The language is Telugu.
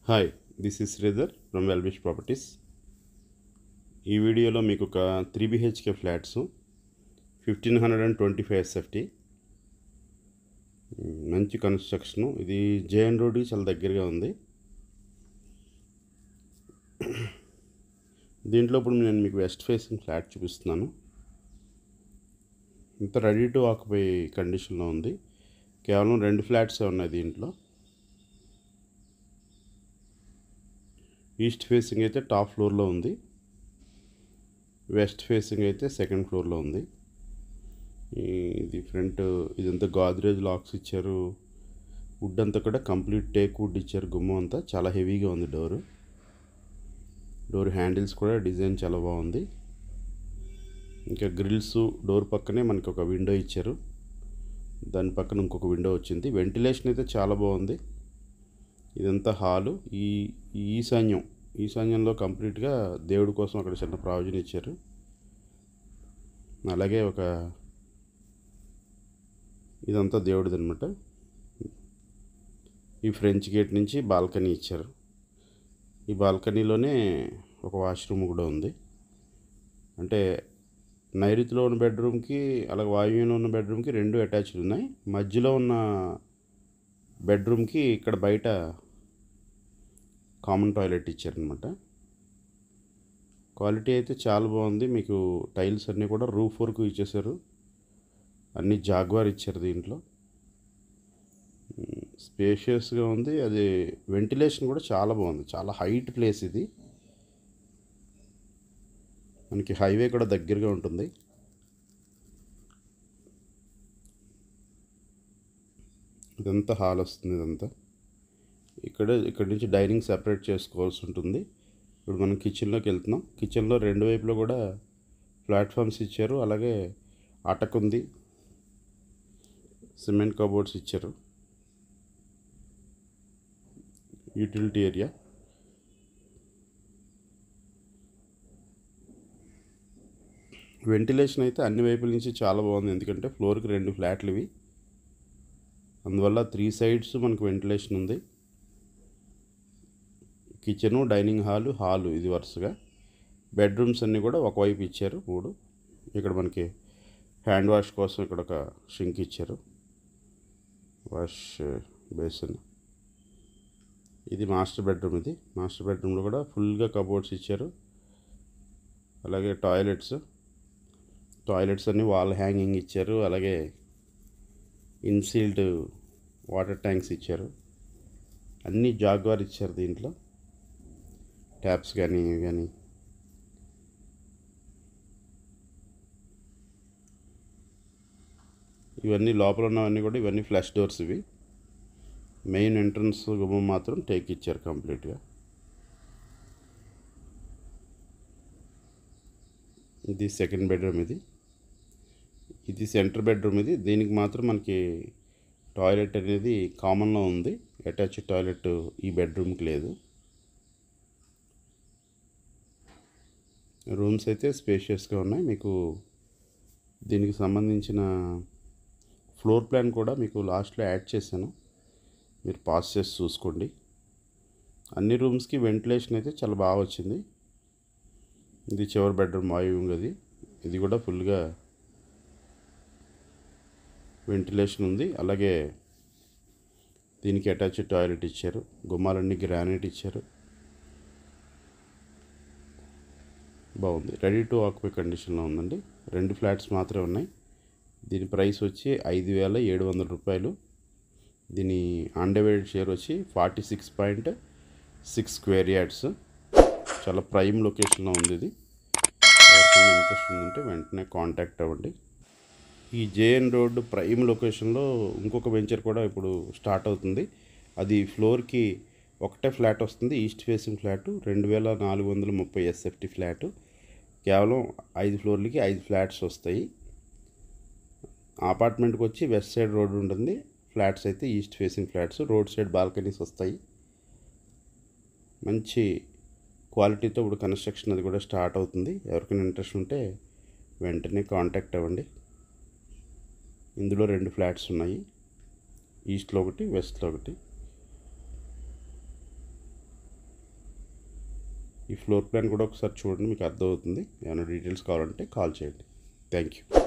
Hi, this is Sridhar from Wellwish properties. ఈ వీడియోలో మీకు ఒక 3 BHK ఫ్లాట్స్ 1525 SFT మంచి కన్స్ట్రక్షను. ఇది జేఎన్ రోడ్కి చాలా దగ్గరగా ఉంది. దీంట్లో ఇప్పుడు నేను మీకు వెస్ట్ ఫేసింగ్ ఫ్లాట్ చూపిస్తున్నాను. ఇంత రెడీ టు ఆక్యుపై కండిషన్లో ఉంది. కేవలం 2 ఫ్లాట్సే ఉన్నాయి దీంట్లో. ఈస్ట్ ఫేసింగ్ అయితే టాప్ ఫ్లోర్లో ఉంది, వెస్ట్ ఫేసింగ్ అయితే సెకండ్ ఫ్లోర్లో ఉంది. ఇది ఫ్రంట్ ఇదంతా గాద్రేజ్ లాక్స్ ఇచ్చారు. వుడ్ అంతా కూడా కంప్లీట్ టేక్ వుడ్ ఇచ్చారు. గుమ్మం అంతా చాలా హెవీగా ఉంది. డోర్ హ్యాండిల్స్ కూడా డిజైన్ చాలా బాగుంది. ఇంకా గ్రిల్స్ డోర్ పక్కనే మనకి ఒక విండో ఇచ్చారు. దాని పక్కన ఇంకొక విండో వచ్చింది. వెంటిలేషన్ అయితే చాలా బాగుంది. ఇదంతా హాలు. ఈశాన్యంలో కంప్లీట్గా దేవుడి కోసం అక్కడ చిన్న ప్రావిజన్ ఇచ్చారు. అలాగే ఇదంతా దేవుడిది అనమాట. ఈ ఫ్రెంచ్ గేట్ నుంచి బాల్కనీ ఇచ్చారు. ఈ బాల్కనీలోనే ఒక వాష్రూమ్ కూడా ఉంది. అంటే నైరుతిలో ఉన్న బెడ్రూమ్కి అలాగే వాయువ్యంలో ఉన్న బెడ్రూమ్కి 2 అటాచ్డ్ ఉన్నాయి. మధ్యలో ఉన్న బెడ్రూమ్కి ఇక్కడ బయట కామన్ టాయిలెట్ ఇచ్చారనమాట. క్వాలిటీ అయితే చాలా బాగుంది. మీకు టైల్స్ అన్నీ కూడా రూఫ్ వరకు ఇచ్చేసారు. అన్నీ జాగ్వార్ ఇచ్చారు. దీంట్లో స్పేషియస్గా ఉంది. అది వెంటిలేషన్ కూడా చాలా బాగుంది. చాలా హైట్ ప్లేస్ ఇది. మనకి హైవే కూడా దగ్గరగా ఉంటుంది. ఇదంతా హాల్ వస్తుంది. ఇదంతా ఇక్కడ నుంచి డైనింగ్ సెపరేట్ చేసుకోవాల్సి ఉంటుంది. ఇప్పుడు మనం కిచెన్లోకి వెళ్తున్నాం. కిచెన్లో 2 వైపులో కూడా ప్లాట్ఫామ్స్ ఇచ్చారు. అలాగే అటక్ ఉంది. సిమెంట్ కబోర్డ్స్ ఇచ్చారు. Utility area. వెంటిలేషన్ అయితే అన్ని వైపుల నుంచి చాలా బాగుంది. ఎందుకంటే ఫ్లోర్కి 2 ఫ్లాట్లు ఇవి. అందువల్ల 3 సైడ్స్ మనకు వెంటిలేషన్ ఉంది. కిచెను, డైనింగ్ హాలు ఇది వరుసగా. బెడ్రూమ్స్ అన్నీ కూడా ఒకవైపు ఇచ్చారు 3. ఇక్కడ మనకి హ్యాండ్ వాష్ కోసం ఇక్కడ ఒక షింక్ ఇచ్చారు, వాష్ బేసిన్. ఇది మాస్టర్ బెడ్రూమ్. ఇది మాస్టర్ బెడ్రూమ్లో కూడా ఫుల్గా కబోర్డ్స్ ఇచ్చారు. అలాగే టాయిలెట్స్ అన్నీ వాల్ హ్యాంగింగ్ ఇచ్చారు. అలాగే ఇన్సీల్డ్ వాటర్ ట్యాంక్స్ ఇచ్చారు. అన్నీ జాగ్వార్ ఇచ్చారు. దీంట్లో ట్యాప్స్ కానీ ఇవి కానీ. ఇవన్నీ లోపల ఉన్నవన్నీ కూడా ఇవన్నీ ఫ్లష్ డోర్స్. ఇవి మెయిన్ ఎంట్రన్స్ గుమ్మం మాత్రం టేక్ ఇచ్చారు కంప్లీట్గా. ఇది సెకండ్ బెడ్రూమ్. ఇది సెంటర్ బెడ్రూమ్. దీనికి మాత్రం మనకి టాయిలెట్ అనేది కామన్లో ఉంది. అటాచ్డ్ టాయిలెట్ ఈ బెడ్రూమ్కి లేదు. రూమ్స్ అయితే స్పేషియస్గా ఉన్నాయి. మీకు దీనికి సంబంధించిన ఫ్లోర్ ప్లాన్ కూడా మీకు లాస్ట్లో యాడ్ చేశాను. మీరు పాస్ చేసి చూసుకోండి. అన్ని రూమ్స్కి వెంటిలేషన్ అయితే చాలా బాగా వచ్చింది. ఇది చివరి బెడ్రూమ్ వాయువ్యం గది. ఇది కూడా ఫుల్గా వెంటిలేషన్ ఉంది. అలాగే దీనికి అటాచ్డ్ టాయిలెట్ ఇచ్చారు. గుమ్మాలన్నీ గ్రానైట్ ఇచ్చారు. బాగుంది. రెడీ టు ఆక్యుపై కండిషన్లో ఉందండి. 2 ఫ్లాట్స్ మాత్రమే ఉన్నాయి. దీని ప్రైస్ వచ్చి 5,700 రూపాయలు. దీని అన్డివైడెడ్ షేర్ వచ్చి 46.6 స్క్వేర్ యార్డ్స్. చాలా ప్రైమ్ లొకేషన్లో ఉంది. ఇది ఎవరికైనా ఇంట్రెస్ట్ ఉందంటే వెంటనే కాంటాక్ట్ అవ్వండి. ఈ జేఎన్ రోడ్ ప్రైమ్ లొకేషన్లో ఇంకొక వెంచర్ కూడా ఇప్పుడు స్టార్ట్ అవుతుంది. అది ఫ్లోర్కి ఒకటే ఫ్లాట్ వస్తుంది. East facing flat 2,430 SFT flat. కేవలం 5 ఫ్లోర్లకి 5 ఫ్లాట్స్ వస్తాయి. అపార్ట్మెంట్కి వచ్చి వెస్ట్ సైడ్ రోడ్ ఉంటుంది. ఫ్లాట్స్ అయితే east facing flats. Road side balconies వస్తాయి. మంచి క్వాలిటీతో ఇప్పుడు కన్స్ట్రక్షన్ అది కూడా స్టార్ట్ అవుతుంది. ఎవరికైనా ఇంట్రెస్ట్ ఉంటే వెంటనే కాంటాక్ట్ అవ్వండి. ఇందులో 2 ఫ్లాట్స్ ఉన్నాయి. ఈస్ట్లో ఒకటి, వెస్ట్లో ఒకటి. ఈ ఫ్లోర్ ప్లాన్ కూడా ఒకసారి చూడండి, మీకు అర్థమవుతుంది. ఏమైనా డీటెయిల్స్ కావాలంటే కాల్ చేయండి. Thank you.